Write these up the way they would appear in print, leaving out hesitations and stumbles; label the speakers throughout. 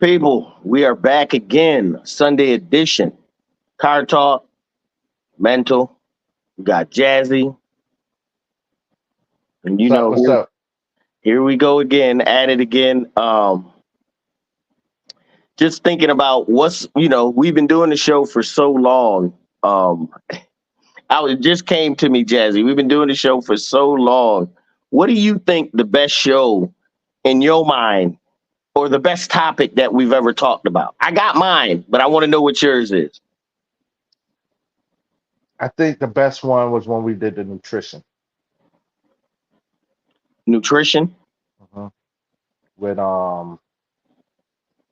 Speaker 1: People, we are back again. Sunday edition. Car talk, mental. We got Jazzy, and
Speaker 2: What's up? What's
Speaker 1: here
Speaker 2: up?
Speaker 1: here we go again, at it again. Just thinking about we've been doing the show for so long. Um, it just came to me, Jazzy. We've been doing the show for so long. What do you think the best show in your mind, or the best topic that we've ever talked about? I got mine, but I want to know what yours is.
Speaker 2: I think the best one was when we did the nutrition.
Speaker 1: Nutrition.
Speaker 2: Mhm. With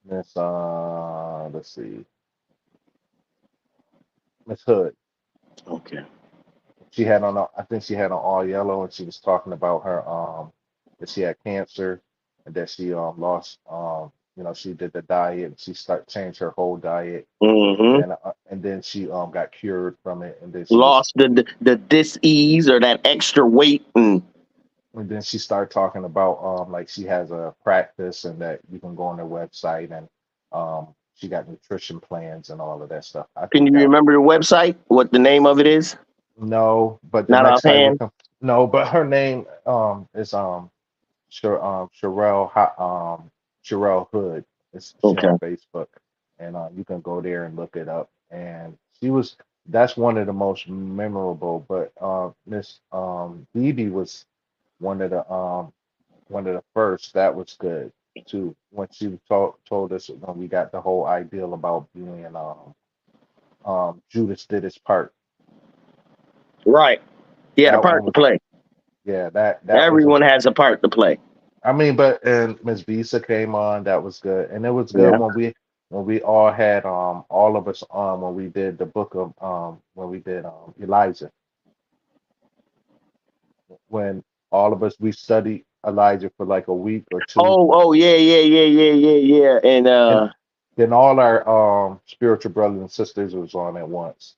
Speaker 2: Miss let's see, Miss Hood.
Speaker 1: Okay.
Speaker 2: She had on I think she had on all yellow, and she was talking about her that she had cancer, and that she lost she did the diet, and she changed her whole diet,
Speaker 1: Hmm.
Speaker 2: and then she got cured from it, and then she was
Speaker 1: Lost the dis-ease or that extra weight.
Speaker 2: and then she started talking about like she has a practice, and that you can go on their website, and she got nutrition plans and all of that stuff. I
Speaker 1: Can
Speaker 2: think
Speaker 1: you
Speaker 2: that
Speaker 1: remember the website? What the name of it is?
Speaker 2: no, but the
Speaker 1: Not
Speaker 2: next time we
Speaker 1: offhand.
Speaker 2: come, no, but her name is Sherelle Sherelle Hood. She
Speaker 1: Okay.
Speaker 2: on Facebook, and you can go there and look it up. And she was that's one of the most memorable. But Miss Phoebe was one of the first. That was good too. When she told us when we got the whole ideal about being Judas did his part.
Speaker 1: Right. He had a
Speaker 2: That
Speaker 1: part
Speaker 2: one
Speaker 1: to
Speaker 2: was
Speaker 1: play.
Speaker 2: yeah, that was a
Speaker 1: Everyone has a part to play.
Speaker 2: I mean, but and Miss Visa came on, that was good. And it was good
Speaker 1: Yeah.
Speaker 2: when we all had all of us on when we did the book of when we did Elijah. When all of us we studied Elijah for like a week or two,
Speaker 1: Oh, yeah, yeah, yeah, yeah, yeah, yeah. And
Speaker 2: and then all our spiritual brothers and sisters was on at once.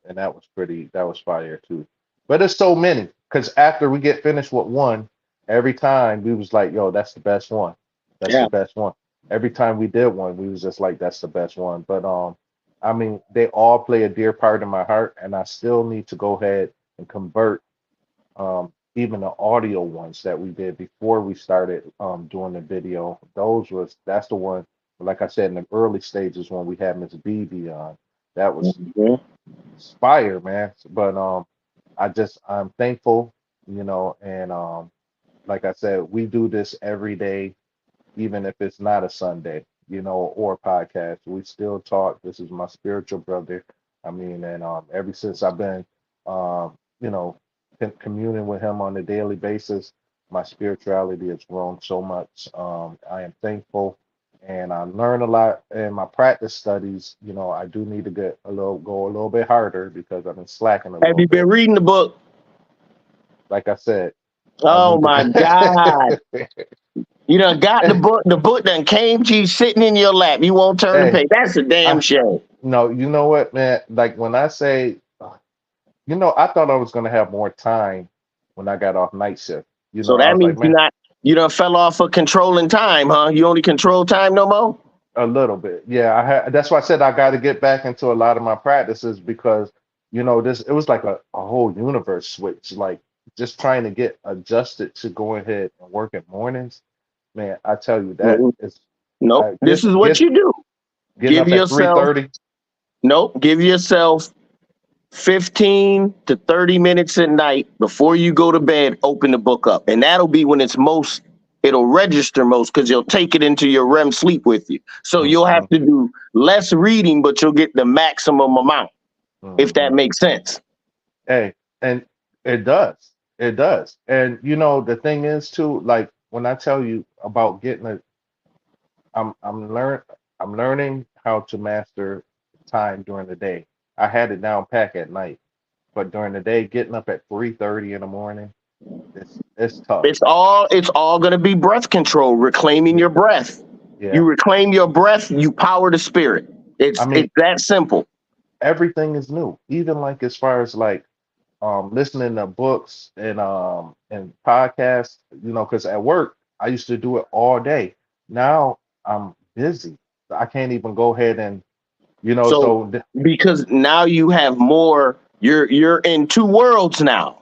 Speaker 2: And that was fire too. But there's so many because after we get finished with one, every time we was like, yo, that's the best one. That's the
Speaker 1: yeah.
Speaker 2: best one. Every time we did one, we was just like, that's the best one. But I mean, they all play a dear part in my heart, and I still need to go ahead and convert even the audio ones that we did before we started doing the video. That's the one, like I said, in the early stages when we had Miss BB on. That was
Speaker 1: Mhm.
Speaker 2: fire, man. But I'm thankful, and like I said, we do this every day, even if it's not a Sunday, or podcast. We still talk. This is my spiritual brother. I mean, and ever since I've been, you know, communing with him on a daily basis, my spirituality has grown so much. I am thankful, and I learn a lot in my practice studies. I do need to go a little bit harder because I've been slacking a
Speaker 1: Have
Speaker 2: little
Speaker 1: you been
Speaker 2: bit.
Speaker 1: reading the book?
Speaker 2: Like I said, I
Speaker 1: Oh
Speaker 2: need
Speaker 1: my
Speaker 2: to.
Speaker 1: God. You done got the book. The book done came to you sitting in your lap. You won't turn the
Speaker 2: Hey,
Speaker 1: page. That's a damn
Speaker 2: I
Speaker 1: shame.
Speaker 2: no, you know what, man? Like when I say, I thought I was gonna have more time when I got off night shift.
Speaker 1: So
Speaker 2: I
Speaker 1: that
Speaker 2: was like,
Speaker 1: means
Speaker 2: man,
Speaker 1: you done fell off of controlling time, huh? You only control time no more?
Speaker 2: a little bit. Yeah, that's why I said I got to get back into a lot of my practices because this it was like a whole universe switch. Like just trying to get adjusted to going ahead and work at mornings. Man, I tell you that
Speaker 1: Mhm.
Speaker 2: is
Speaker 1: Nope. This is what
Speaker 2: get
Speaker 1: you do.
Speaker 2: getting
Speaker 1: Give
Speaker 2: up at three
Speaker 1: yourself,
Speaker 2: thirty.
Speaker 1: nope, give yourself 15 to 30 minutes at night before you go to bed, open the book up. And that'll be when it'll register most because you'll take it into your REM sleep with you. So you'll
Speaker 2: Mm-hmm,
Speaker 1: have to do less reading, but you'll get the maximum amount, if
Speaker 2: mm-hmm.
Speaker 1: that makes sense.
Speaker 2: Hey, and it does. It does. And the thing is too, like when I tell you about getting it, I'm learning how to master time during the day. I had it down pack at night, but during the day, getting up at 3:30 in the morning, it's tough.
Speaker 1: It's all going to be breath control, reclaiming
Speaker 2: Yeah,
Speaker 1: your breath. You
Speaker 2: yeah.
Speaker 1: reclaim your breath, you power the spirit.
Speaker 2: I
Speaker 1: It's
Speaker 2: mean,
Speaker 1: that simple.
Speaker 2: everything is new. Even like as far as like listening to books and podcasts, because at work I used to do it all day. Now I'm busy. I can't even go ahead and,
Speaker 1: So
Speaker 2: so
Speaker 1: because now you have more, you're in two worlds now.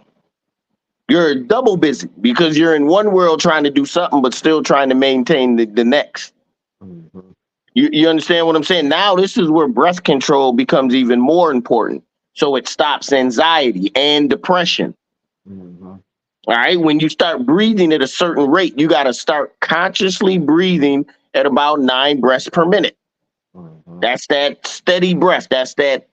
Speaker 1: You're double busy because you're in one world trying to do something but still trying to maintain the next.
Speaker 2: Mhm,
Speaker 1: You understand what I'm saying? Now this is where breath control becomes even more important. So it stops anxiety and depression.
Speaker 2: mhm,
Speaker 1: All right. When you start breathing at a certain rate, you got to start consciously breathing at about 9 breaths per minute.
Speaker 2: mhm,
Speaker 1: That's that steady breath. That's that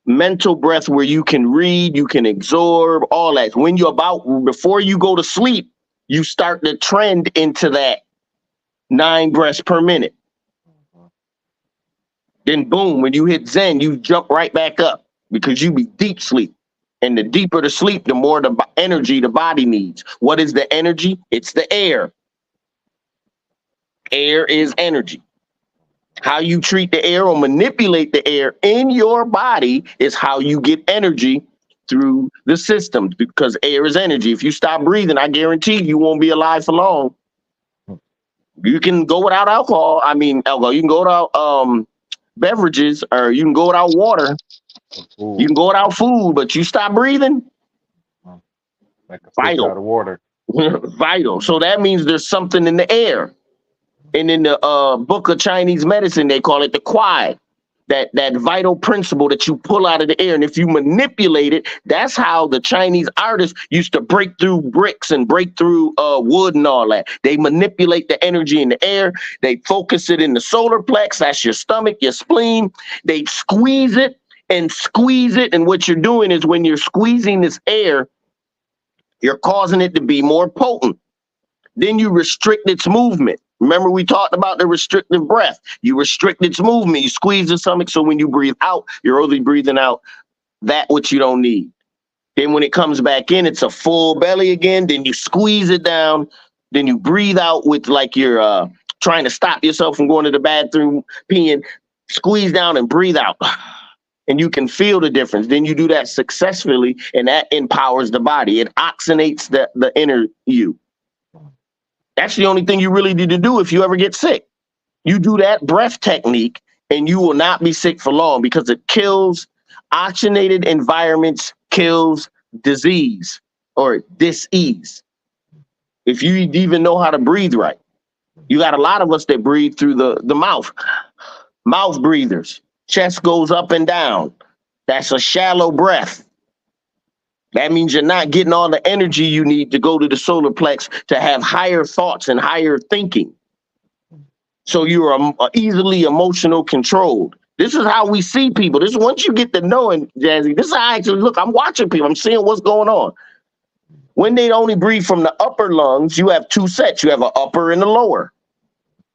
Speaker 1: mental breath where you can read, you can absorb all that. When you're about, before you go to sleep, you start to trend into that 9 breaths per minute.
Speaker 2: mhm,
Speaker 1: Then boom, when you hit Zen, you jump right back up because you be deep sleep. And the deeper the sleep, the more the energy the body needs. What is the energy? It's the air. Air is energy. How you treat the air or manipulate the air in your body is how you get energy through the system because air is energy. If you stop breathing, I guarantee you won't be alive for long.
Speaker 2: mhm.
Speaker 1: You can go without alcohol. I mean, alcohol. You can go without beverages, or you can go without water. You
Speaker 2: Food,
Speaker 1: can go without food, but you stop breathing,
Speaker 2: mhm, like a fish
Speaker 1: vital,
Speaker 2: out of water.
Speaker 1: vital. So that means there's something in the air. And in the book of Chinese medicine, they call it the Kwai, that vital principle that you pull out of the air. And if you manipulate it, that's how the Chinese artists used to break through bricks and break through wood and all that. They manipulate the energy in the air. They focus it in the solar plex. That's your stomach, your spleen. They squeeze it and squeeze it. And what you're doing is when you're squeezing this air, you're causing it to be more potent. Then you restrict its movement. Remember, we talked about the restrictive breath. You restrict its movement. You squeeze the stomach so when you breathe out, you're only breathing out that which you don't need. Then when it comes back in, it's a full belly again. Then you squeeze it down. Then you breathe out with like you're trying to stop yourself from going to the bathroom, peeing. Squeeze down and breathe out. And you can feel the difference. Then you do that successfully, and that empowers the body. It oxygenates the inner you. That's the only thing you really need to do if you ever get sick. You do that breath technique and you will not be sick for long because it kills oxygenated environments, kills disease or dis-ease. If you even know how to breathe right. You got a lot of us that breathe through the mouth breathers. Chest goes up and down. That's a shallow breath. That means you're not getting all the energy you need to go to the solar plex to have higher thoughts and higher thinking. So you're easily emotional controlled. This is how we see people. This is once you get to knowing Jazzy. This is how I actually look. I'm watching people. I'm seeing what's going on. When they only breathe from the upper lungs, you have two sets. You have an upper and a lower.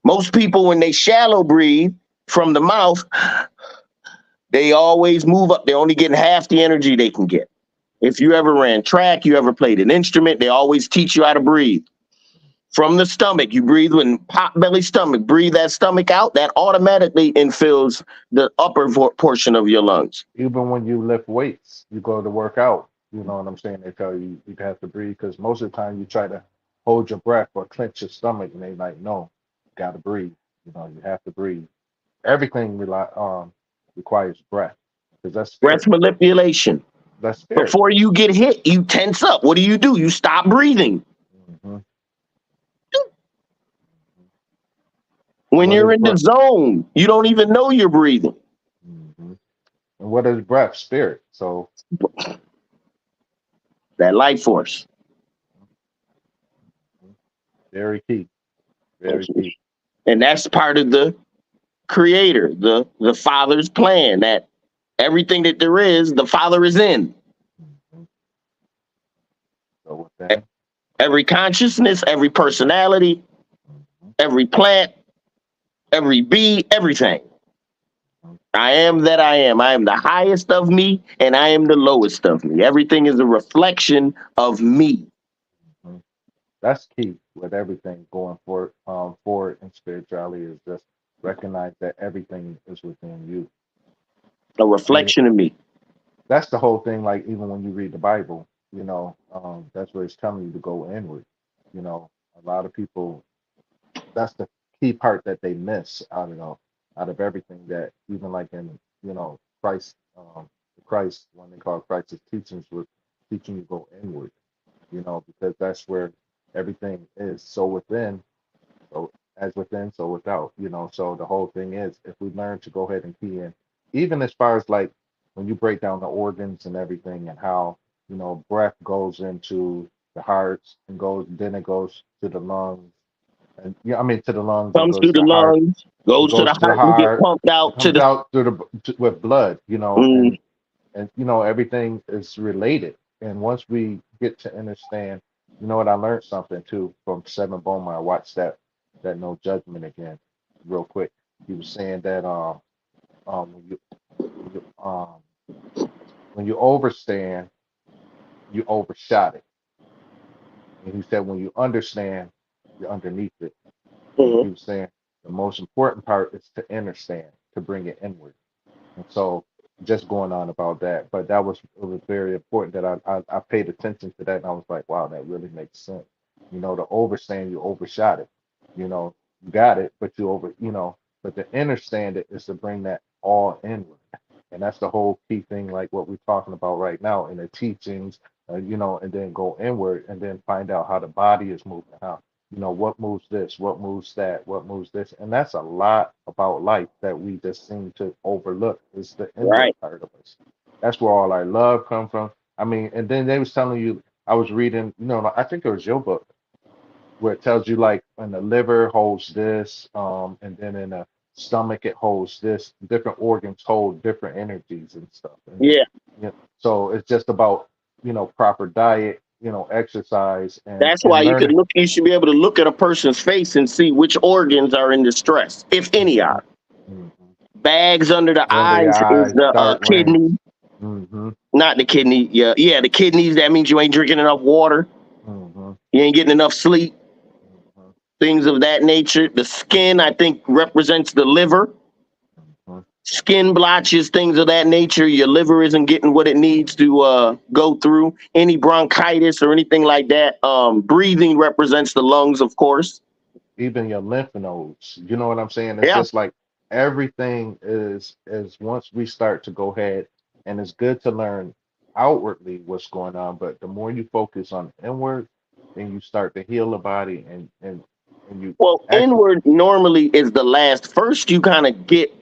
Speaker 1: Most people, when they shallow breathe from the mouth, they always move up. They're only getting half the energy they can get. If you ever ran track, you ever played an instrument, they always teach you how to breathe. From the stomach, you breathe when pot belly stomach, breathe that stomach out, that automatically infills the upper portion of your lungs.
Speaker 2: Even when you lift weights, you go to work out. You know what I'm saying? They tell you you have to breathe because most of the time you try to hold your breath or clench your stomach, and they like, no, you got to breathe. You have to breathe. Everything requires breath because that's
Speaker 1: Breath
Speaker 2: spirit.
Speaker 1: manipulation.
Speaker 2: That's spirit.
Speaker 1: Before you get hit, you tense up. What do? You stop breathing.
Speaker 2: Hmm.
Speaker 1: When
Speaker 2: What
Speaker 1: you're
Speaker 2: is
Speaker 1: in the
Speaker 2: breath?
Speaker 1: zone, you don't even know you're breathing.
Speaker 2: Hmm. And what is breath? Spirit. So
Speaker 1: That life force.
Speaker 2: mhm, very key. Very key.
Speaker 1: And that's part of the creator, the father's plan that everything that there is, the father is in.
Speaker 2: Mhm. So within.
Speaker 1: Every consciousness, every personality,
Speaker 2: Mhm.
Speaker 1: every plant, every bee, everything.
Speaker 2: Mhm.
Speaker 1: I am that I am. I am the highest of me and I am the lowest of me. Everything is a reflection of me.
Speaker 2: Mhm. That's key with everything going forward in spirituality is just recognize that everything is within you.
Speaker 1: A
Speaker 2: And
Speaker 1: reflection of me.
Speaker 2: that's the whole thing. Like even when you read the Bible, that's where it's telling you to go inward. A lot of people. That's the key part that they miss out of everything that even like in Christ Christ when they call Christ's teachings was teaching you to go inward, because that's where everything is. So within, so as within, so without, so the whole thing is if we learn to go ahead and key in, even as far as like when you break down the organs and everything and how, breath goes into the hearts and goes, then it goes to the lungs. And yeah, I mean to the lungs, it
Speaker 1: Comes
Speaker 2: goes
Speaker 1: through
Speaker 2: to
Speaker 1: the
Speaker 2: the heart,
Speaker 1: lungs,
Speaker 2: it
Speaker 1: goes to
Speaker 2: goes
Speaker 1: the
Speaker 2: to the
Speaker 1: heart and get
Speaker 2: heart,
Speaker 1: pumped
Speaker 2: it
Speaker 1: out to
Speaker 2: comes
Speaker 1: the.
Speaker 2: out through with blood,
Speaker 1: Mm,
Speaker 2: and everything is related. And once we get to understand, what I learned something too from Seven Bowman. I watched that No Judgment again, real quick. He was saying that when you when you um when you overstand, you overshot it. And he said when you understand, you're underneath it. And he
Speaker 1: mhm.
Speaker 2: was saying the most important part is to understand, to bring it inward. And so just going on about that, but that was it was very important that I paid attention to that and I was like, wow, that really makes sense. The overstand, you overshot it. You got it, but but to understand it is to bring that all inward. And that's the whole key thing, like what we're talking about right now in the teachings, and then go inward and then find out how the body is moving, how what moves this, what moves that, what moves this. And that's a lot about life that we just seem to overlook is the inward
Speaker 1: Right.
Speaker 2: part of us. That's where all our love come from. I mean, and then they was telling you, I was reading, I think it was your book where it tells you like when the liver holds this, and then in the stomach it holds this. Different organs hold different energies and stuff. And then,
Speaker 1: Yeah.
Speaker 2: so it's just about proper diet, exercise,
Speaker 1: That's why
Speaker 2: and
Speaker 1: you could
Speaker 2: learning.
Speaker 1: look. You should be able to look at a person's face and see which organs are in distress, if any
Speaker 2: Hmm.
Speaker 1: are.
Speaker 2: Hmm.
Speaker 1: Bags under the
Speaker 2: Under your
Speaker 1: eyes is
Speaker 2: eyes,
Speaker 1: the
Speaker 2: dark
Speaker 1: kidney,
Speaker 2: rings. Hmm.
Speaker 1: not the kidney. Yeah, yeah, the kidneys. That means you ain't drinking enough water.
Speaker 2: Hmm.
Speaker 1: You ain't getting enough sleep.
Speaker 2: Hmm.
Speaker 1: Things of that nature. The skin, I think, represents the liver.
Speaker 2: Hmm.
Speaker 1: Skin blotches, things of that nature. Your liver isn't getting what it needs to go through. Any bronchitis or anything like that. Breathing represents the lungs, of course.
Speaker 2: Even your lymph nodes. You know what I'm saying? It's
Speaker 1: Yeah.
Speaker 2: just like everything is once we start to go ahead, and it's good to learn outwardly what's going on, but the more you focus on inward, then you start to heal the body and you
Speaker 1: Well,
Speaker 2: actually.
Speaker 1: inward normally is the last. First, you kind of get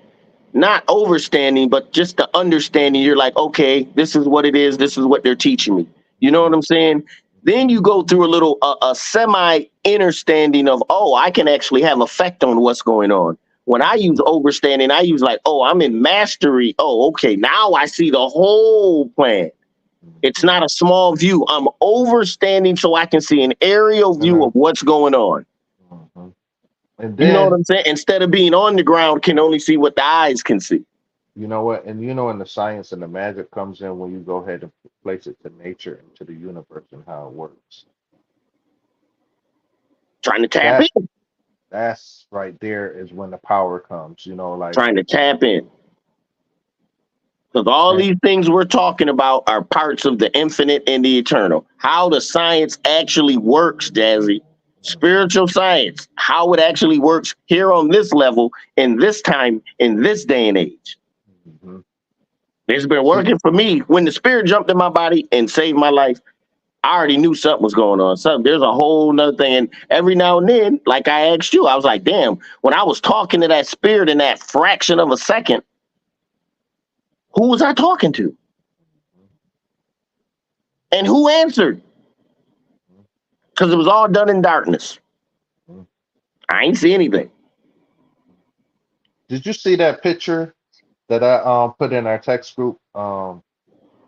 Speaker 1: not overstanding, but just the understanding. You're like, okay, this is what it is. This is what they're teaching me. You know what
Speaker 2: Mhm,
Speaker 1: I'm saying? Then you go through a little a semi understanding of, oh, I can actually have effect on what's going on. When I use
Speaker 2: mhm,
Speaker 1: overstanding, I use like, oh, I'm in mastery. Oh, okay, now I see the whole plan. It's
Speaker 2: mhm,
Speaker 1: not a small view. I'm overstanding so I can see an aerial
Speaker 2: and
Speaker 1: view of what's going on.
Speaker 2: mhm. And
Speaker 1: You know what
Speaker 2: then
Speaker 1: I'm saying? Instead of being on the ground, can only see what the eyes can see.
Speaker 2: you know what, and in the science and the magic comes in when you go ahead and place it to nature and to the universe and how it works.
Speaker 1: Trying to tap
Speaker 2: That's
Speaker 1: in.
Speaker 2: that's right there is when the power comes, like.
Speaker 1: Trying to tap in. Because all
Speaker 2: And
Speaker 1: these things we're talking about are parts of the infinite and the eternal. How the science actually works, Jazzy.
Speaker 2: mhm,
Speaker 1: Spiritual science, how it actually works here on this level, in this time, in this day and age.
Speaker 2: mhm.
Speaker 1: It's been
Speaker 2: See,
Speaker 1: working for me. When the spirit jumped in my body and saved my life, I already knew something was going on. So there's a whole nother thing. And every now and then, like I asked you, I was like, damn, when I was talking to that spirit in that fraction of a second, who was I talking to?
Speaker 2: mhm,
Speaker 1: And who answered?
Speaker 2: mhm,
Speaker 1: Because it was all done in darkness.
Speaker 2: mhm.
Speaker 1: I ain't see anything.
Speaker 2: Did you see that picture that I put in our text group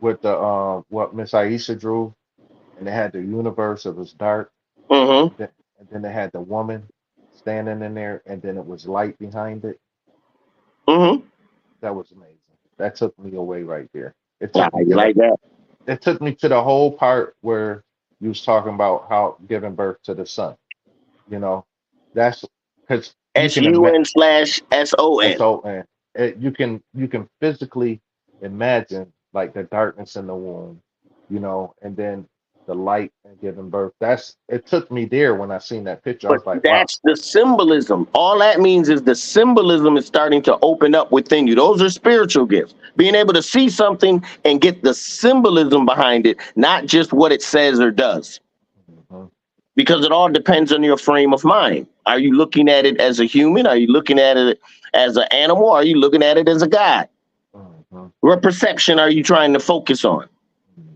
Speaker 2: with the what Miss Aisha drew, and they had the universe, it was dark,
Speaker 1: Mm-hmm.
Speaker 2: and then they had the woman standing in there, and then it was light behind it.
Speaker 1: Mm-hmm.
Speaker 2: That was amazing. That took me away right there. It
Speaker 1: Ah,
Speaker 2: took me
Speaker 1: you
Speaker 2: to the
Speaker 1: like that?
Speaker 2: it took me to the whole part where you was talking about how giving birth to the son. You know, that's because you can imagine.
Speaker 1: SUN/SON.
Speaker 2: SON. You can physically imagine like the darkness in the womb, and then the light and giving birth. That's it took me there when I seen that picture. I
Speaker 1: But
Speaker 2: was like, wow.
Speaker 1: that's the symbolism. All that means is the symbolism is starting to open up within you. Those are spiritual gifts. Being able to see something and get the symbolism behind it, not just what it says or does.
Speaker 2: Hmm.
Speaker 1: Because it all depends on your frame of mind. Are you looking at it as a human? Are you looking at it as an animal? Are you looking at it as a god?
Speaker 2: Hmm.
Speaker 1: What perception are you trying to focus on?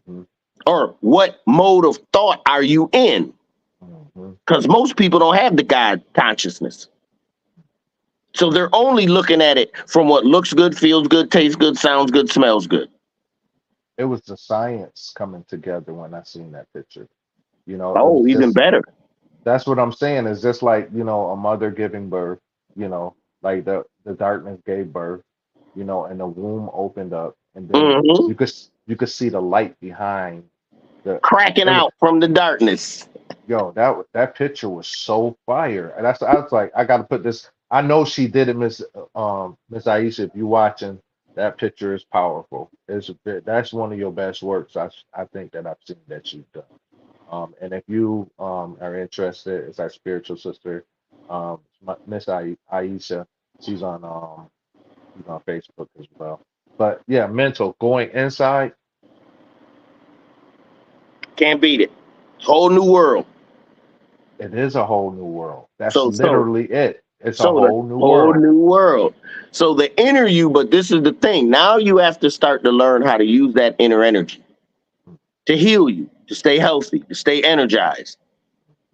Speaker 2: Hmm.
Speaker 1: Or what mode of thought are you in?
Speaker 2: Hmm.
Speaker 1: Because most people don't have the God consciousness. So they're only looking at it from what looks good, feels good, tastes good, sounds good, smells good.
Speaker 2: It was the science coming together when I seen that picture. It
Speaker 1: Oh,
Speaker 2: was
Speaker 1: even
Speaker 2: just
Speaker 1: better.
Speaker 2: that's what I'm saying. Is just like a mother giving birth. Like the darkness gave birth. And the womb opened up, and then
Speaker 1: Hmm.
Speaker 2: you could see the light behind the.
Speaker 1: Cracking
Speaker 2: It was
Speaker 1: out from the darkness.
Speaker 2: Yo, that picture was so fire. And I was like, I got to put this. I know she did it, Miss Aisha. If you watching, that picture is powerful. That's one of your best works. I think that I've seen that you've done. And if you are interested, it's our spiritual sister, Miss Aisha. She's on she's on Facebook as well. But yeah, mental going inside.
Speaker 1: Can't beat it. Whole new world.
Speaker 2: It is a whole new world. That's
Speaker 1: So so
Speaker 2: literally it. It's a
Speaker 1: so the
Speaker 2: whole new
Speaker 1: whole
Speaker 2: world.
Speaker 1: new world. So the inner you, but this is the thing. Now you have to start to learn how to use that inner energy to heal you, to stay healthy, to stay energized.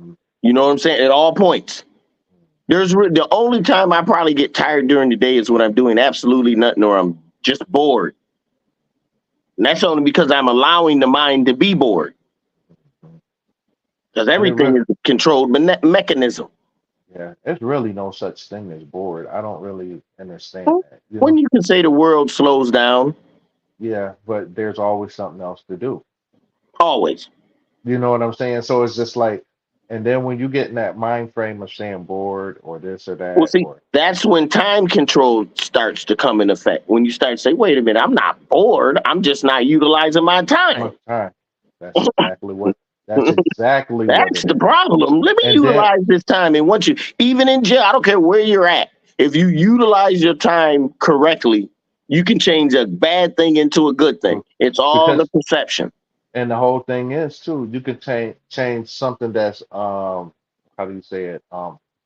Speaker 2: Mhm.
Speaker 1: You know what I'm saying? At all points. The only time I probably get tired during the day is when I'm doing absolutely nothing or I'm just bored. And that's only because I'm allowing the mind to be bored because
Speaker 2: And it
Speaker 1: everything
Speaker 2: really,
Speaker 1: is a controlled mechanism.
Speaker 2: yeah, it's really no such thing as bored. I don't really understand that,
Speaker 1: When you can say the world slows down,
Speaker 2: Yeah, but there's always something else to do.
Speaker 1: always.
Speaker 2: You know what I'm saying? So it's just like, and then when you get in that mind frame of saying bored or this or
Speaker 1: Well,
Speaker 2: that
Speaker 1: see,
Speaker 2: or
Speaker 1: that's when time control starts to come in effect. When you start to say, wait a minute, I'm not bored. I'm just not utilizing my
Speaker 2: much
Speaker 1: time.
Speaker 2: time, that's exactly what
Speaker 1: That's
Speaker 2: it
Speaker 1: the
Speaker 2: is.
Speaker 1: problem. Let me
Speaker 2: And then
Speaker 1: utilize this time. And once you, even in jail, I don't care where you're at, if you utilize your time correctly, you can change a bad thing into a good thing.
Speaker 2: so
Speaker 1: It's all the
Speaker 2: because
Speaker 1: perception.
Speaker 2: and the whole thing is too, you can change something that's how do you say it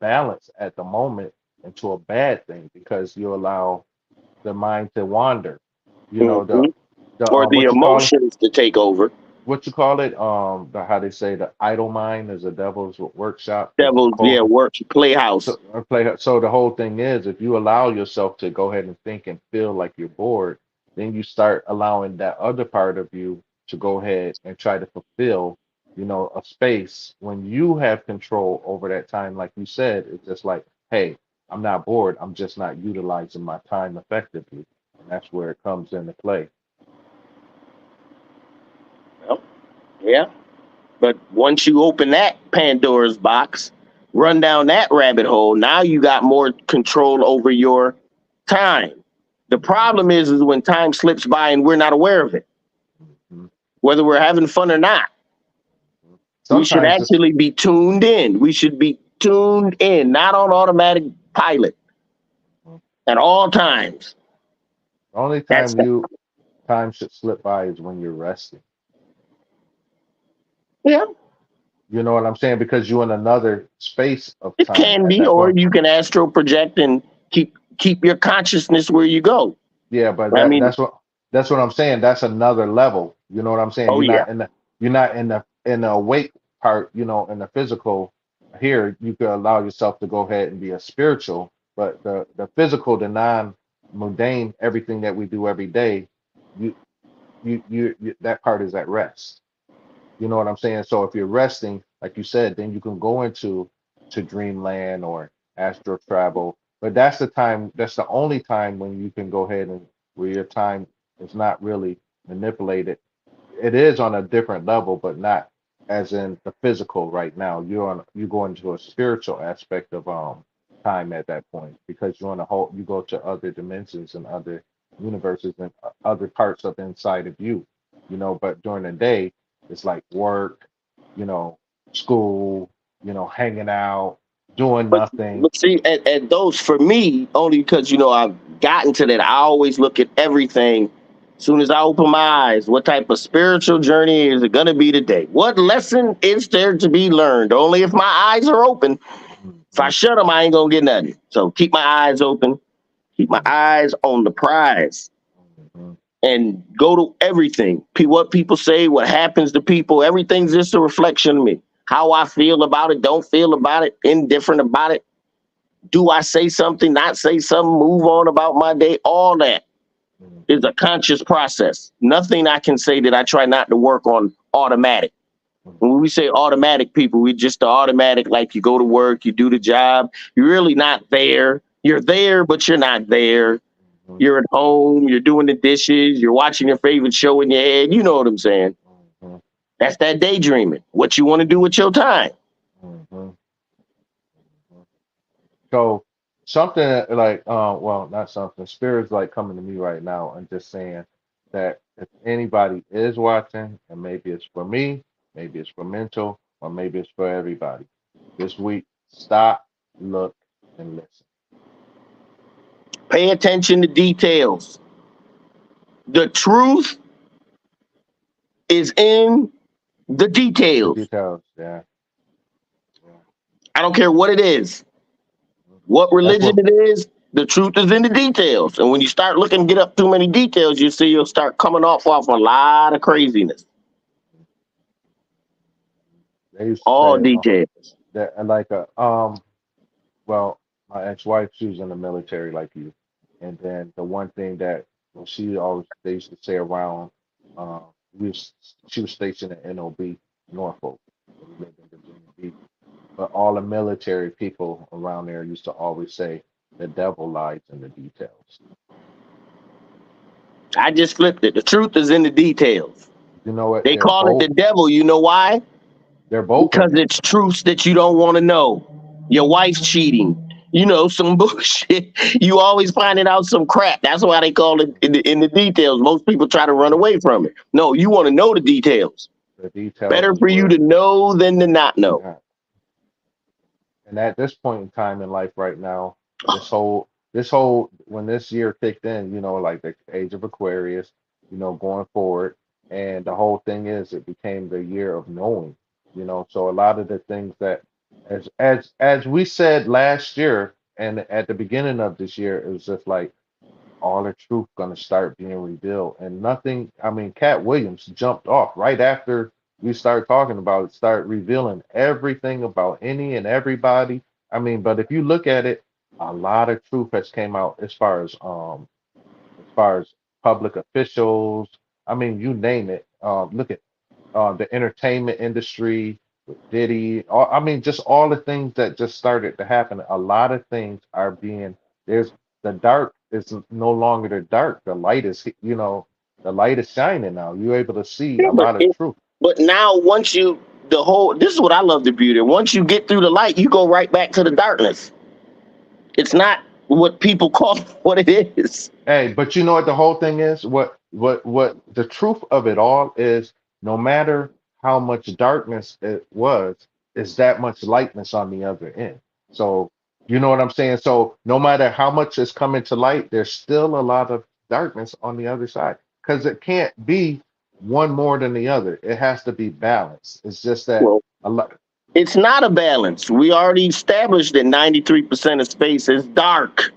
Speaker 2: balanced at the moment into a bad thing because you allow the mind to wander. You know
Speaker 1: Mhm.
Speaker 2: the
Speaker 1: Or the
Speaker 2: what you call it
Speaker 1: emotions to take over.
Speaker 2: the how they say the idle mind is a devil's workshop is
Speaker 1: Devils, yeah, work, playhouse.
Speaker 2: so the whole thing is if you allow yourself to go ahead and think and feel like you're bored, then you start allowing that other part of you to go ahead and try to fulfill, a space when you have control over that time. Like you said, it's just like, hey, I'm not bored. I'm just not utilizing my time effectively. And that's where it comes into play.
Speaker 1: Well, yeah. But once you open that Pandora's box, run down that rabbit hole, now you got more control over your time. The problem is when time slips by and we're not aware of it,
Speaker 2: Mhm.
Speaker 1: whether we're having fun or not. We should
Speaker 2: Sometimes it's
Speaker 1: actually be tuned in. We should be tuned in, not on automatic pilot
Speaker 2: the
Speaker 1: at all times.
Speaker 2: only
Speaker 1: That's
Speaker 2: time should slip by is when you're resting.
Speaker 1: yeah,
Speaker 2: You know what I'm saying? Because you're in another space of
Speaker 1: it
Speaker 2: time
Speaker 1: can
Speaker 2: at
Speaker 1: be,
Speaker 2: that
Speaker 1: or
Speaker 2: point.
Speaker 1: you can astral project and keep your consciousness where you go.
Speaker 2: Yeah, but
Speaker 1: I
Speaker 2: that
Speaker 1: mean,
Speaker 2: that's what I'm saying. That's another level. You know what I'm saying?
Speaker 1: oh yeah,
Speaker 2: You're not in the awake part, in the physical. Here you could allow yourself to go ahead and be a spiritual, but the physical, the non mundane, everything that we do every day, you that part is at rest. You know what I'm saying? So if you're resting, like you said, then you can go to dreamland or astral travel. But that's the time, that's the only time when you can go ahead and where your time is not really manipulated. It is on a different level, but not as in the physical right now. You go into a spiritual aspect of time at that point because you're on a whole you go to other dimensions and other universes and other parts of inside of you. But during the day It's like work, you know, school, hanging out, doing
Speaker 1: But
Speaker 2: nothing.
Speaker 1: but see, at those for me, only because I've gotten to that. I always look at everything. As soon as I open my eyes, what type of spiritual journey is it going to be today? What lesson is there to be learned? Only if my eyes are open. If I
Speaker 2: Mhm,
Speaker 1: shut them, I ain't gonna get nothing. So keep my eyes open. Keep my
Speaker 2: mhm,
Speaker 1: eyes on the prize
Speaker 2: mhm,
Speaker 1: and go to everything. What people say, what happens to people, everything's just a reflection of me. How I feel about it, don't feel about it, indifferent about it. Do I say something, not say something, move on about my day? All that is
Speaker 2: mhm,
Speaker 1: a conscious process. Nothing I can say that I try not to work on automatic. When we say automatic, people, we just the automatic, like you go to work, you do the job, you're really not there. You're there, but you're not there.
Speaker 2: mhm,
Speaker 1: You're at home, you're doing the dishes, you're watching your favorite show in your head. You know what I'm saying?
Speaker 2: mhm,
Speaker 1: That's that daydreaming. What you want to do with your time.
Speaker 2: mhm, mhm. So something like, well, not something. Spirit's like coming to me right now and just saying that if anybody is watching, and maybe it's for me, maybe it's for mental, or maybe it's for everybody, this week, stop, look, and listen.
Speaker 1: Pay attention to details. The truth is in the
Speaker 2: The
Speaker 1: details.
Speaker 2: details, yeah, yeah.
Speaker 1: I don't care what it is, what
Speaker 2: That's
Speaker 1: religion
Speaker 2: what
Speaker 1: it is. The truth is in the details. And when you start looking, get up too many details, you see you'll start coming off a lot of craziness.
Speaker 2: they used to
Speaker 1: All
Speaker 2: say.
Speaker 1: details.
Speaker 2: That like well, my ex-wife, she was in the military like you, and then the one thing that she always they used to say around, uh, we was, she was stationed at NOB Norfolk, so we lived in Virginia Beach, but all the military people around there used to always say the devil lies in the details.
Speaker 1: I just flipped it. The truth is in the details.
Speaker 2: You know what?
Speaker 1: They call it the devil. You know why?
Speaker 2: They're both
Speaker 1: Because
Speaker 2: in it.
Speaker 1: it's truths that you don't want to know. Your wife's cheating. Some bullshit. You always finding out some crap. That's why they call it in the details. Most people try to run away from it. No, you want to know the details.
Speaker 2: The details
Speaker 1: Better
Speaker 2: is
Speaker 1: for you
Speaker 2: where
Speaker 1: to know than to not know.
Speaker 2: yeah. And at this point in time in life right now, this whole when this year kicked in, like the age of Aquarius, going forward, and the whole thing is it became the year of knowing, so a lot of the things that as we said last year and at the beginning of this year, it was just like all the truth going to start being revealed. And nothing, I mean, Cat Williams jumped off right after we started talking about it, start revealing everything about any and everybody. I mean, but if you look at it, a lot of truth has came out as far as public officials. I mean, you name it. Look at the entertainment industry with Diddy. I mean, just all the things that just started to happen. A lot of things are being there's the dark is no longer the dark. The light is shining now. You're able to see
Speaker 1: Yeah,
Speaker 2: a lot of truth.
Speaker 1: but now once you this is what I love the beauty. Once you get through the light, you go right back to the darkness. It's not what people call what it is.
Speaker 2: Hey, but you know what the whole thing is? What the truth of it all is, no matter how much darkness it was, is that much lightness on the other end. So you know what I'm saying? So no matter how much is coming to light, there's still a lot of darkness on the other side. Because it can't be one more than the other. It has to be balanced. It's just that
Speaker 1: Well,
Speaker 2: a lot.
Speaker 1: it's not a balance. We already established that 93% of space is dark.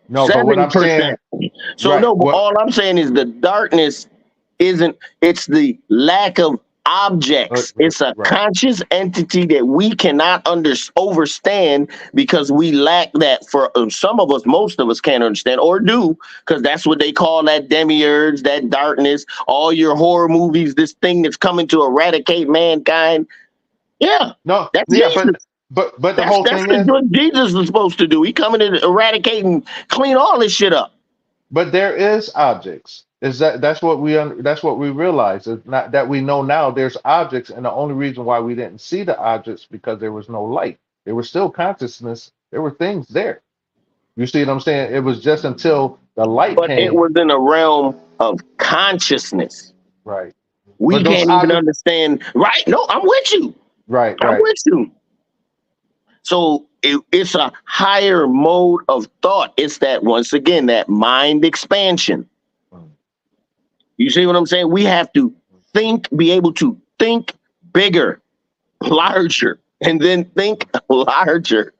Speaker 2: No, but what I'm
Speaker 1: 7%.
Speaker 2: saying,
Speaker 1: So
Speaker 2: right?
Speaker 1: no, but
Speaker 2: What?
Speaker 1: all I'm saying is the darkness isn't it's the lack of objects. It's a
Speaker 2: Right.
Speaker 1: conscious entity that we cannot overstand because we lack that. For some of us, most of us can't understand or do, because that's what they call that demiurge, that darkness. All your horror movies, this thing that's coming to eradicate mankind. Yeah,
Speaker 2: No,
Speaker 1: that's
Speaker 2: yeah,
Speaker 1: Jesus.
Speaker 2: but the
Speaker 1: That's
Speaker 2: whole
Speaker 1: that's
Speaker 2: thing is.
Speaker 1: what Jesus is supposed to do. He coming to eradicate and clean all this shit up.
Speaker 2: But there is objects. Is that's what we realize. It's not that we know now there's objects, and the only reason why we didn't see the objects because there was no light. There was still consciousness. There were things there. You see what I'm saying? It was just until the light
Speaker 1: But it
Speaker 2: came.
Speaker 1: was in a realm of consciousness.
Speaker 2: Right.
Speaker 1: We
Speaker 2: But those
Speaker 1: can't even
Speaker 2: other,
Speaker 1: understand. Right? No, I'm with you.
Speaker 2: right,
Speaker 1: I'm
Speaker 2: right.
Speaker 1: with you. So it's a higher mode of thought. It's that, once again, that mind expansion.
Speaker 2: Mm,
Speaker 1: You see what I'm saying? We have to think, be able to think bigger,
Speaker 2: mm.
Speaker 1: larger, and then think larger.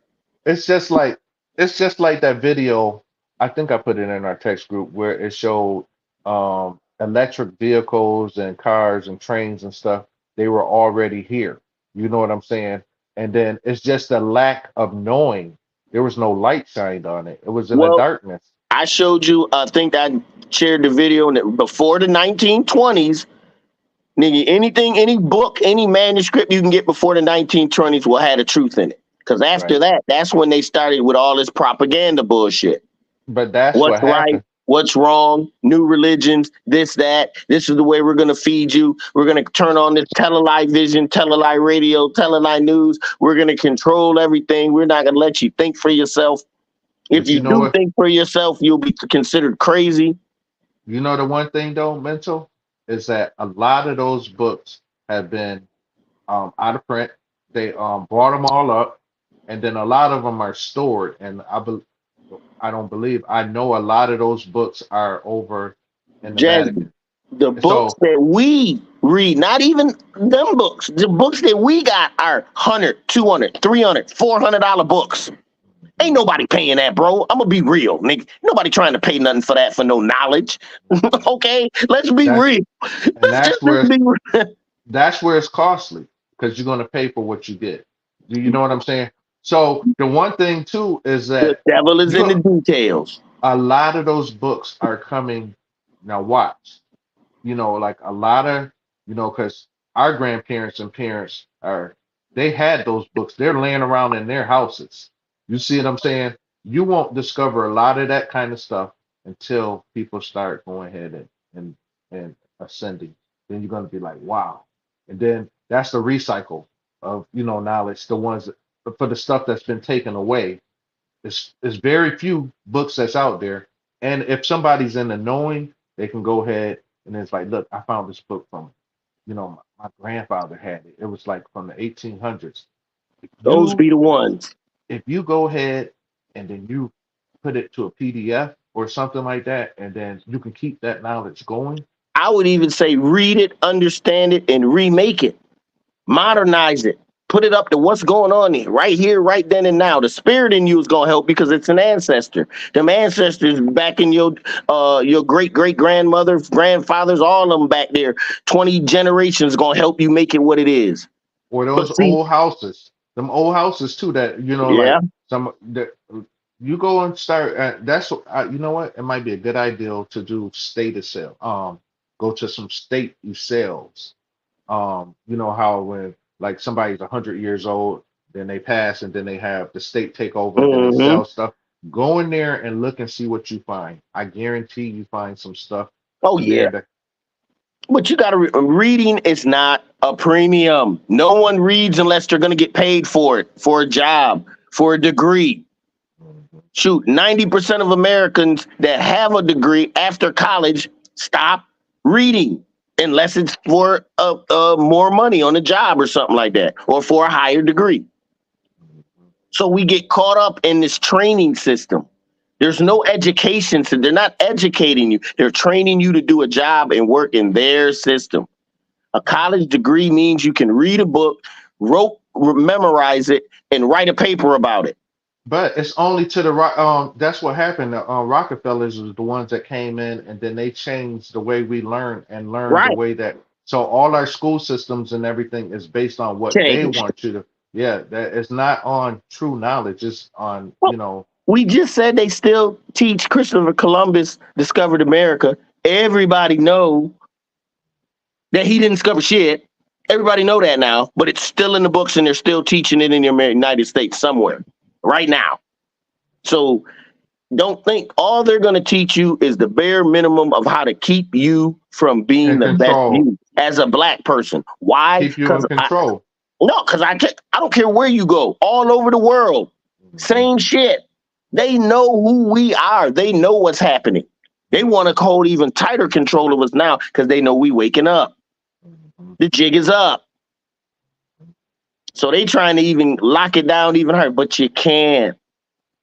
Speaker 2: It's just like it's just like that video. I think I put it in our text group where it showed electric vehicles and cars and trains and stuff. They were already here. You know what I'm saying? And then it's just a lack of knowing. There was no light shined on it. It was in the
Speaker 1: Well,
Speaker 2: darkness.
Speaker 1: I showed you, I think I shared the video before the 1920s. Nigga, anything, any book, any manuscript you can get before the 1920s will have the truth in it. Because after
Speaker 2: Right.
Speaker 1: that, that's when they started with all this propaganda bullshit.
Speaker 2: But that's
Speaker 1: What's
Speaker 2: what
Speaker 1: right?
Speaker 2: happened.
Speaker 1: What's wrong? New religions, this, that. This is the way we're going to feed you. We're going to turn on this tele vision, tele radio, tele news. We're going to control everything. We're not going to let you think for yourself. If
Speaker 2: But
Speaker 1: you
Speaker 2: you know
Speaker 1: do
Speaker 2: what?
Speaker 1: think for yourself, you'll be considered crazy.
Speaker 2: You know the one thing though, mental, is that a lot of those books have been out of print. They brought them all up, and then a lot of them are stored. And I don't believe I know a lot of those books are over in the
Speaker 1: Jasmine,
Speaker 2: Vatican.
Speaker 1: the books
Speaker 2: So,
Speaker 1: that we read, not even them books, the books that we got are 100, 200, 300, $400 books. Ain't
Speaker 2: mhm,
Speaker 1: nobody paying that, bro. I'm gonna be real, nigga. Nobody trying to pay nothing for that for no knowledge. Okay, let's be
Speaker 2: that's
Speaker 1: real.
Speaker 2: and
Speaker 1: Let's be real.
Speaker 2: that's where it's costly because you're going to pay for what you get. Do you know what I'm saying? So the one thing too is
Speaker 1: The
Speaker 2: that
Speaker 1: devil is in the
Speaker 2: you
Speaker 1: details.
Speaker 2: a lot of those books are coming now. Watch. Like a lot of, because our grandparents and parents they had those books. They're laying around in their houses. You see what I'm saying? You won't discover a lot of that kind of stuff until people start going ahead and ascending. Then you're going to be like, wow. And then that's the recycle of, knowledge, the ones for the stuff that's been taken away. It's very few books that's out there. And if somebody's in the knowing, they can go ahead and it's like, look, I found this book from, my grandfather had it. It was like from the 1800s. If
Speaker 1: Those
Speaker 2: you
Speaker 1: be the ones.
Speaker 2: if you go ahead and then you put it to a PDF or something like that, and then you can keep that knowledge going.
Speaker 1: I would even say read it, understand it, and remake it. Modernize it, put it up to what's going on here, right then and now. The spirit in you is gonna help because it's an ancestor. Them ancestors back in your great great grandmother, grandfathers, all of them back there, 20 generations gonna help you make it what it is.
Speaker 2: Or those
Speaker 1: But see,
Speaker 2: old houses, them old houses too, that
Speaker 1: yeah,
Speaker 2: like some that you go and start that's you know what, it might be a good idea to do state sale, go to some state sales. You know how when like somebody's 100 years old, then they pass and then they have the state take over and then they
Speaker 1: hmm,
Speaker 2: sell stuff. Go in there and look and see what you find. I guarantee you find some stuff
Speaker 1: oh
Speaker 2: in
Speaker 1: yeah.
Speaker 2: there that
Speaker 1: But you gotta reading is not a premium. No one reads unless they're gonna get paid for it, for a job, for a degree.
Speaker 2: Mhm.
Speaker 1: Shoot, 90% of Americans that have a degree after college stop reading unless it's for more money on a job or something like that, or for a higher degree.
Speaker 2: Mhm.
Speaker 1: So we get caught up in this training system. There's no education, so they're not educating you. They're training you to do a job and work in their system. A college degree means you can read a book, memorize it, and write a paper about it.
Speaker 2: But it's only to the that's what happened. The Rockefellers was the ones that came in and then they changed the way we learn and learn the
Speaker 1: Right.
Speaker 2: way that so all our school systems and everything is based on what they
Speaker 1: Change.
Speaker 2: want you to, yeah, that it's not on true knowledge, it's on,
Speaker 1: We just said they still teach Christopher Columbus discovered America. Everybody know that he didn't discover shit. Everybody know that now, but it's still in the books and they're still teaching it in the United States somewhere right now. So don't think all they're going to teach you is the bare minimum of how to keep you from being
Speaker 2: in
Speaker 1: the best
Speaker 2: control,
Speaker 1: you as a black person. Why?
Speaker 2: keep you in control.
Speaker 1: Because I don't care where you go, all over the world,
Speaker 2: Mhm.
Speaker 1: same shit. They know who we are. They know what's happening. They want to hold even tighter control of us now because they know we waking up.
Speaker 2: mhm,
Speaker 1: The jig is up. So they trying to even lock it down even higher, but you can't.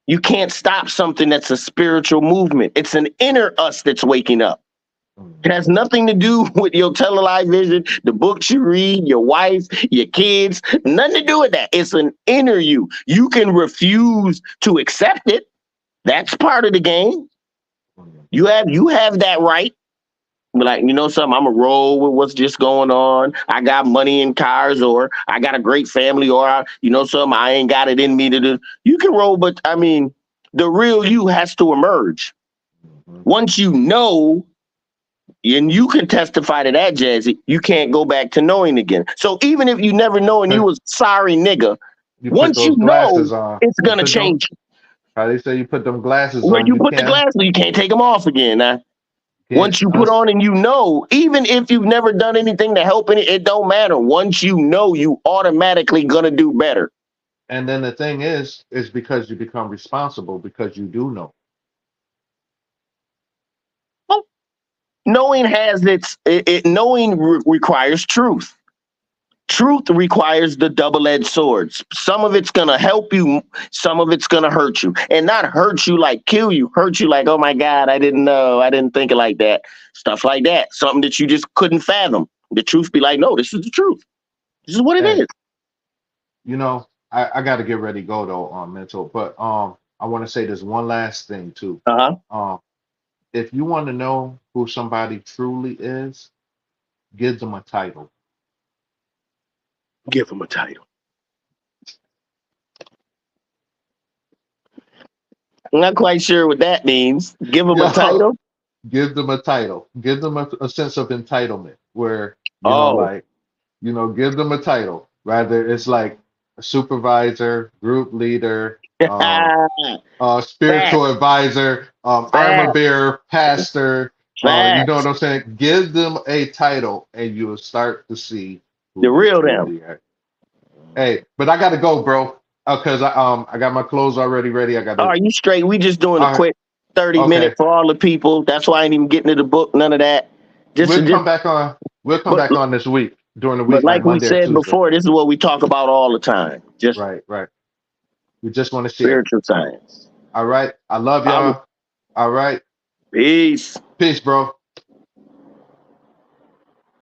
Speaker 1: You can't stop something that's a spiritual movement. It's an inner us that's waking up. It
Speaker 2: mhm,
Speaker 1: has nothing to do with your television, the books you read, your wife, your kids. Nothing to do with that. It's an inner you. You can refuse to accept it. That's part of the game.
Speaker 2: mhm.
Speaker 1: You have that right. Be like, you know something, I'm a roll with what's just going on. I got money and cars, or I got a great family, or you know something, I ain't got it in me to do. You can roll, but I mean, the real you has to emerge.
Speaker 2: Mhm.
Speaker 1: Once you know, and you can testify to that, Jazzy, you can't go back to knowing again. So even if you never know and you
Speaker 2: 'Cause
Speaker 1: was sorry nigga,
Speaker 2: you put
Speaker 1: once you
Speaker 2: those
Speaker 1: know,
Speaker 2: glasses on.
Speaker 1: it's
Speaker 2: You
Speaker 1: gonna
Speaker 2: put them.
Speaker 1: change.
Speaker 2: How they say you put them glasses
Speaker 1: When
Speaker 2: on.
Speaker 1: you
Speaker 2: You
Speaker 1: put the
Speaker 2: can't.
Speaker 1: glasses, you can't take them off again. Now,
Speaker 2: Can't.
Speaker 1: once you put on and you know, even if you've never done anything to help any, it don't matter. Once you know, you automatically gonna do better.
Speaker 2: And then the thing is because you become responsible because you do know.
Speaker 1: Well, knowing has knowing requires truth. Truth requires the double-edged swords. Some of it's gonna help you, some of it's gonna hurt you, and not hurt you like kill you. Hurt you like, oh my God, I didn't know, I didn't think it like that. Stuff like that. Something that you just couldn't fathom. The truth be like, no, this is the truth. This is what it
Speaker 2: Hey,
Speaker 1: is.
Speaker 2: I got to get ready to go though on mental, but I want to say this one last thing too.
Speaker 1: Uh huh.
Speaker 2: Um, if you want to know who somebody truly is, give them a title.
Speaker 1: Give him a title. I'm not quite sure what that means. Give him a
Speaker 2: Yo,
Speaker 1: title.
Speaker 2: give them a title. Give them a sense of entitlement where,
Speaker 1: Oh,
Speaker 2: like, give them a title. Rather, it's like a supervisor, group leader,
Speaker 1: fact,
Speaker 2: spiritual advisor, armor
Speaker 1: fact,
Speaker 2: bearer, pastor. You know
Speaker 1: fact.
Speaker 2: what I'm saying? Give them a title, and you'll start to see
Speaker 1: The
Speaker 2: who they
Speaker 1: real them.
Speaker 2: truly are. Hey, but I gotta go, bro. Because I got my clothes already ready. I
Speaker 1: Are
Speaker 2: gotta.
Speaker 1: you straight? We just doing a
Speaker 2: All right,
Speaker 1: quick 30 minute
Speaker 2: okay.
Speaker 1: for all the people. That's why I ain't even getting to the book. None of that.
Speaker 2: We'll
Speaker 1: Just,
Speaker 2: come back on. We'll come
Speaker 1: but
Speaker 2: back on this week during the
Speaker 1: but
Speaker 2: week, like
Speaker 1: like we
Speaker 2: Monday or
Speaker 1: said
Speaker 2: Tuesday.
Speaker 1: before, this is what we talk about all the time. Just
Speaker 2: Right, right. We just want to share.
Speaker 1: spiritual science.
Speaker 2: All right. I love
Speaker 1: I'm
Speaker 2: y'all. All right.
Speaker 1: peace.
Speaker 2: Peace, bro.